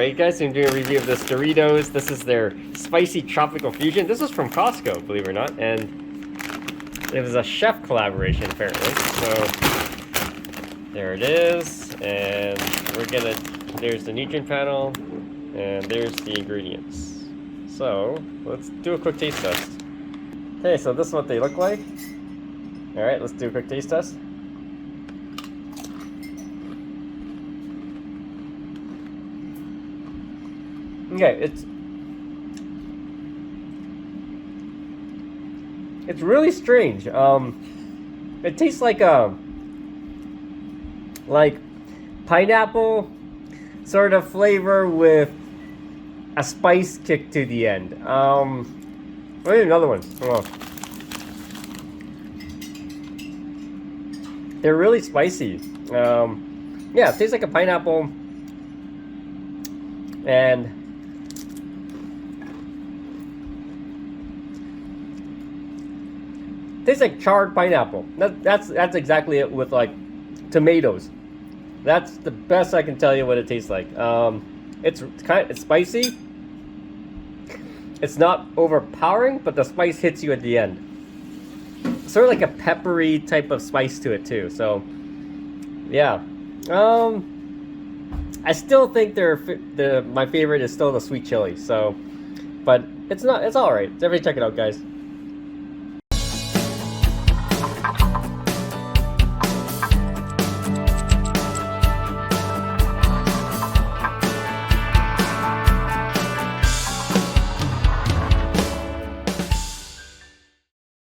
Alright guys, so I'm doing a review of this Doritos. This is their Spicy Tropical Fusion. This was from Costco, believe it or not, and it was a chef collaboration apparently. So there it is, and there's the nutrient panel, and there's the ingredients. So let's do a quick taste test. Okay, so this is what they look like. Alright, let's do a quick taste test. Okay, it's really strange. It tastes like pineapple sort of flavor with a spice kick to the end. Let me another one. Oh. They're really spicy. Yeah, it tastes like a pineapple and tastes like charred pineapple. That's exactly it with like tomatoes. That's the best I can tell you what it tastes like. It's spicy. It's not overpowering, but the spice hits you at the end. Sort of like a peppery type of spice to it too. So, yeah. I still think my favorite is still the sweet chili. So, but it's all right. Everybody check it out, guys.